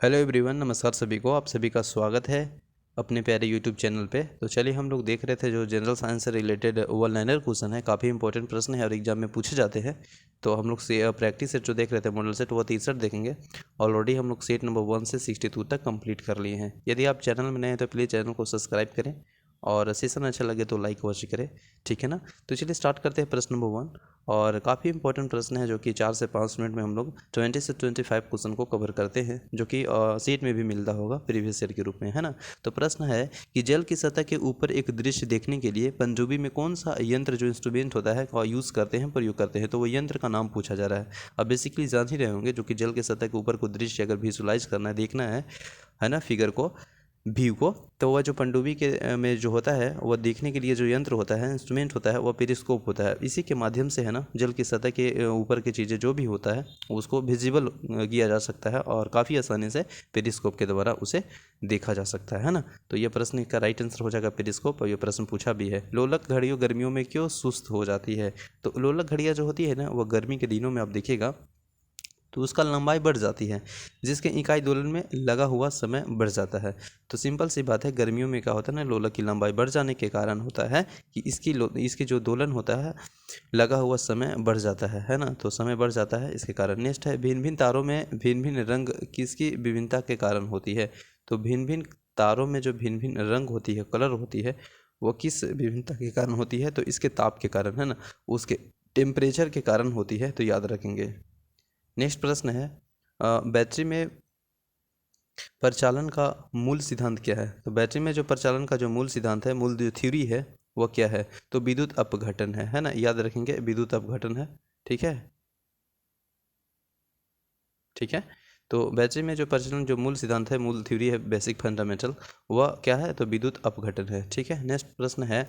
Hello everyone, नमस्कार सभी को। आप सभी का स्वागत है अपने प्यारे यूट्यूब चैनल पे। तो चलिए, हम लोग देख रहे थे जो जनरल साइंस से रिलेटेड वन लाइनर क्वेश्चन है, काफ़ी इंपॉर्टेंट प्रश्न है और एग्जाम में पूछे जाते हैं। तो हम लोग से प्रैक्टिस सेट जो देख रहे थे मॉडल सेट, वो 63 देखेंगे। ऑलरेडी हम लोग सेट नंबर 1 से 62 तक कंप्लीट कर लिए हैं। यदि आप चैनल में नए हैं तो प्लीज़ चैनल को सब्सक्राइब करें और सेशन अच्छा लगे तो लाइक अवश्य करें, ठीक है ना। तो चलिए स्टार्ट करते हैं प्रश्न नंबर 1। और काफ़ी इंपॉर्टेंट प्रश्न है जो कि 4 से 5 मिनट में हम लोग 20 से 25 क्वेश्चन को कवर करते हैं, जो कि सीट में भी मिलता होगा प्रीवियस ईयर के रूप में, है ना। तो प्रश्न है कि जल की सतह के ऊपर एक दृश्य देखने के लिए पनडुब्बी में कौन सा यंत्र जो इंस्ट्रूमेंट होता है का यूज़ करते हैं, प्रयोग करते हैं। तो वो यंत्र का नाम पूछा जा रहा है। अब बेसिकली जान ही रहे होंगे, जो कि जल के सतह के ऊपर को दृश्य अगर विजुलाइज करना है, देखना है ना, फिगर को, व्यू को, तो वह जो पनडुब्बी के में जो होता है वह देखने के लिए जो यंत्र होता है, इंस्ट्रूमेंट होता है, वह पेरिस्कोप होता है। इसी के माध्यम से, है ना, जल की सतह के ऊपर की चीज़ें जो भी होता है उसको विजिबल किया जा सकता है और काफ़ी आसानी से पेरिस्कोप के द्वारा उसे देखा जा सकता है ना। तो यह प्रश्न का राइट आंसर हो जाएगा पेरिस्कोप। और यह प्रश्न पूछा भी है, लोलक घड़ियों गर्मियों में क्यों सुस्त हो जाती है। तो लोलक घड़ियाँ जो होती है ना, वह गर्मी के दिनों में आप देखिएगा तो उसका लंबाई बढ़ जाती है, जिसके इकाई दोलन में लगा हुआ समय बढ़ जाता है। तो सिंपल सी बात है, गर्मियों में क्या होता है ना, लोलक की लंबाई बढ़ जाने के कारण होता है कि इसकी जो दोलन होता है, लगा हुआ समय बढ़ जाता है ना। तो समय बढ़ जाता है इसके कारण। नेक्स्ट है, भिन्न भिन्न तारों में भिन्न भिन्न रंग किसकी विभिन्नता के कारण होती है। तो भिन्न भिन्न तारों में जो भिन्न भिन्न रंग होती है, कलर होती है, वो किस विभिन्नता के कारण होती है। तो इसके ताप के कारण, है ना, उसके टेम्परेचर के कारण होती है। तो याद रखेंगे। नेक्स्ट प्रश्न है, बैटरी में प्रचालन का मूल सिद्धांत क्या है। तो बैटरी में जो प्रचालन का जो मूल सिद्धांत है, मूल जो थ्योरी है, वो क्या है। तो विद्युत अपघटन है ना। याद रखेंगे, विद्युत अपघटन है, ठीक है, ठीक है। तो बैटरी में जो प्रचलन जो मूल सिद्धांत है, मूल थ्योरी है, बेसिक फंडामेंटल, वह क्या है। तो विद्युत अपघटन है, ठीक है। नेक्स्ट प्रश्न है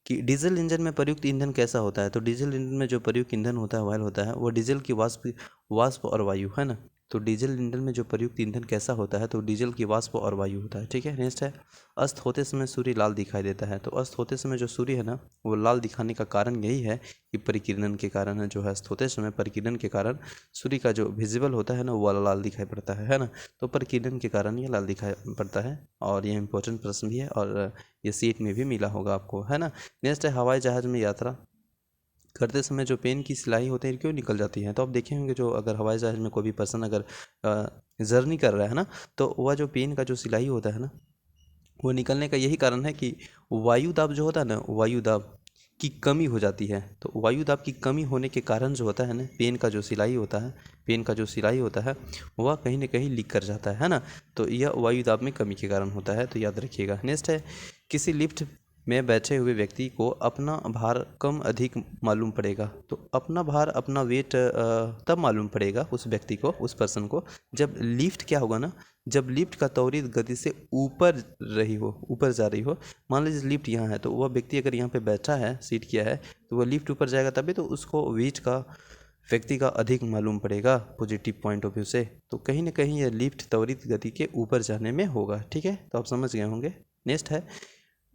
कि डीजल इंजन में प्रयुक्त ईंधन कैसा होता है। तो डीजल इंजन में जो प्रयुक्त ईंधन होता है, ऑयल होता है, वो डीजल की वाष्प वाष्प और वायु, है ना। तो डीजल इंजन में जो प्रयुक्त ईंधन कैसा होता है। तो डीजल की वाष्प और वायु होता है, ठीक है। नेक्स्ट है, अस्त होते समय सूर्य लाल दिखाई देता है। तो अस्त होते समय जो सूर्य है ना, वो लाल दिखाने का कारण यही है कि परिकिरण के कारण है। जो है अस्त होते समय परिकिरण के कारण सूर्य का जो विजिबल होता है ना, वो लाल दिखाई पड़ता है ना। तो परिकिरण के कारण ये लाल दिखाई पड़ता है। और ये इंपॉर्टेंट प्रश्न भी है और ये सीट में भी मिला होगा आपको, है ना। नेक्स्ट है, हवाई जहाज में यात्रा करते समय जो पेन की सिलाई होती है क्यों निकल जाती है। तो आप देखे होंगे, जो अगर हवाई जहाज में कोई भी पर्सन अगर जर्नी कर रहा है ना, तो वह जो पेन का जो सिलाई होता है ना, वो निकलने का यही कारण है कि वायु दाब जो होता है ना, वायु दाब की कमी हो जाती है। तो वायु दाब की कमी होने के कारण जो होता है ना, पेन का जो सिलाई होता है, पेन का जो सिलाई होता है, वह कहीं ना कहीं लीक कर जाता है ना। तो यह वायु दाब में कमी के कारण होता है। तो याद रखिएगा। नेक्स्ट है, किसी लिफ्ट में बैठे हुए व्यक्ति को अपना भार कम अधिक मालूम पड़ेगा। तो अपना भार, अपना वेट तब मालूम पड़ेगा उस व्यक्ति को, उस पर्सन को, जब लिफ्ट क्या होगा ना, जब लिफ्ट का त्वरित गति से ऊपर रही हो, ऊपर जा रही हो। मान लीजिए लिफ्ट यहाँ है, तो वह व्यक्ति अगर यहाँ पे बैठा है, सीट किया है, तो वह लिफ्ट ऊपर जाएगा तभी तो उसको वेट का, व्यक्ति का अधिक मालूम पड़ेगा पॉजिटिव पॉइंट ऑफ व्यू से। तो कहीं ना कहीं यह लिफ्ट त्वरित गति के ऊपर जाने में होगा, ठीक है। तो आप समझ गए होंगे। नेक्स्ट है,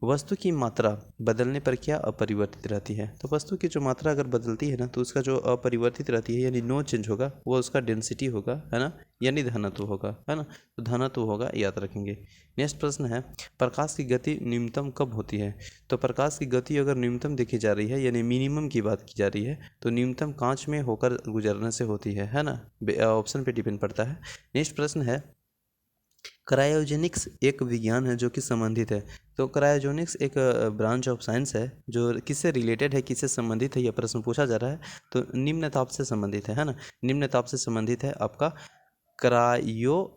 वस्तु की मात्रा बदलने पर क्या अपरिवर्तित रहती है। तो वस्तु की जो मात्रा अगर बदलती है ना, तो उसका जो अपरिवर्तित रहती है, यानी नो चेंज होगा, वो उसका डेंसिटी होगा, है ना, यानी घनत्व होगा, है ना। तो घनत्व होगा, याद रखेंगे। नेक्स्ट प्रश्न है, प्रकाश की गति न्यूनतम कब होती है। तो प्रकाश की गति अगर न्यूनतम देखी जा रही है, यानी मिनिमम की बात की जा रही है, तो न्यूनतम कांच में होकर गुजरने से होती है ना। ऑप्शन पे डिपेंड पड़ता है। नेक्स्ट प्रश्न है, क्रायोजेनिक्स एक विज्ञान है जो कि संबंधित है। तो क्रायोजेनिक्स एक ब्रांच ऑफ साइंस है जो किससे रिलेटेड है, किससे संबंधित है, यह प्रश्न पूछा जा रहा है। तो निम्न ताप से संबंधित है ना। निम्न ताप से संबंधित है आपका क्रायोजेनिक्स,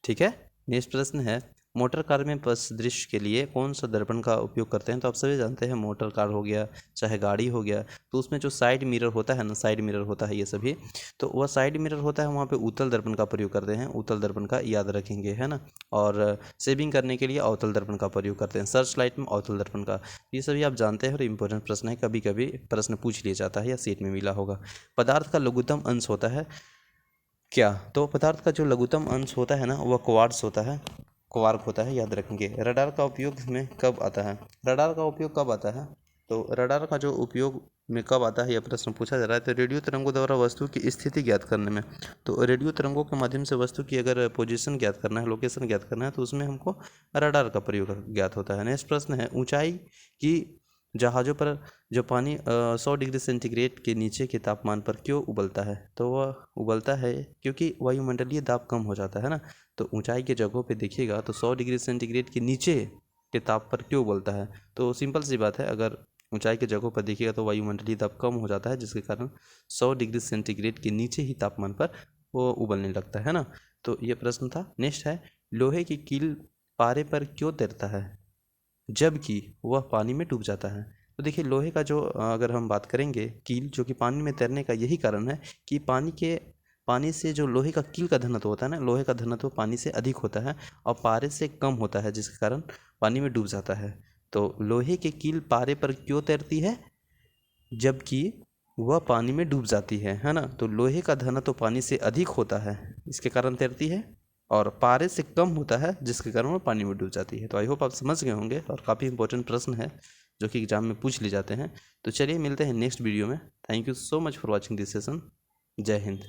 ठीक है। नेक्स्ट प्रश्न है, मोटर कार में परिदृश्य के लिए कौन सा दर्पण का उपयोग करते हैं। तो आप सभी जानते हैं, मोटर कार हो गया चाहे गाड़ी हो गया, तो उसमें जो साइड मिरर होता है ना, साइड मिरर होता है ये सभी, तो वह साइड मिरर होता है, वहाँ पे उत्तल दर्पण का प्रयोग करते हैं। उत्तल दर्पण का याद रखेंगे, है ना। और सेविंग करने के लिए अवतल दर्पण का प्रयोग करते हैं। सर्च लाइट में अवतल दर्पण का, ये सभी आप जानते हैं और इंपॉर्टेंट प्रश्न है, कभी कभी प्रश्न पूछ लिया जाता है या सीट में मिला होगा। पदार्थ का लघुत्तम अंश होता है क्या। तो पदार्थ का जो लघुत्तम अंश होता है ना, वह क्वार्ट्स होता है, क्वार्क होता है, याद रखेंगे। रडार का उपयोग में कब आता है। रडार का उपयोग कब आता है। तो रडार का जो उपयोग में कब आता है, यह प्रश्न पूछा जा रहा है। तो रेडियो तरंगों द्वारा वस्तु की स्थिति ज्ञात करने में। तो रेडियो तरंगों के माध्यम से वस्तु की अगर पोजीशन ज्ञात करना है, लोकेशन ज्ञात करना है, तो उसमें हमको रडार का प्रयोग ज्ञात होता है। नेक्स्ट प्रश्न है, ऊंचाई की जहाज़ों पर जो पानी 100 डिग्री सेंटीग्रेड के नीचे के तापमान पर क्यों उबलता है? तो वह उबलता है क्योंकि वायुमंडलीय दाब कम हो जाता है ना। तो ऊंचाई के जगहों पे देखिएगा तो 100 डिग्री सेंटीग्रेड के नीचे के ताप पर क्यों उबलता है? तो सिंपल सी बात है, अगर ऊंचाई के जगहों पर देखिएगा तो वायुमंडलीय दाब कम हो जाता है, जिसके कारण 100 डिग्री सेंटीग्रेड के नीचे ही तापमान पर वो उबलने लगता है ना। तो ये प्रश्न था। नेक्स्ट है, लोहे की कील पारे पर क्यों तैरता है जबकि वह पानी में डूब जाता है? तो देखिए, लोहे का जो अगर हम बात करेंगे कील, जो कि पानी में तैरने का यही कारण है कि पानी से जो लोहे का कील का घनत्व होता है ना, लोहे का घनत्व पानी से अधिक होता है और पारे से कम होता है, जिसके कारण पानी में डूब जाता है। तो लोहे की कील पारे पर क्यों तैरती है जबकि वह पानी में डूब जाती है ना। तो लोहे का घनत्व पानी से अधिक होता है, इसके कारण तैरती है, और पारे से कम होता है, जिसके कारण वो पानी में डूब जाती है। तो आई होप आप समझ गए होंगे, और काफ़ी इंपॉर्टेंट प्रश्न है जो कि एग्जाम में पूछ लिए जाते हैं। तो चलिए मिलते हैं नेक्स्ट वीडियो में। Thank you so much for watching this session. जय हिंद।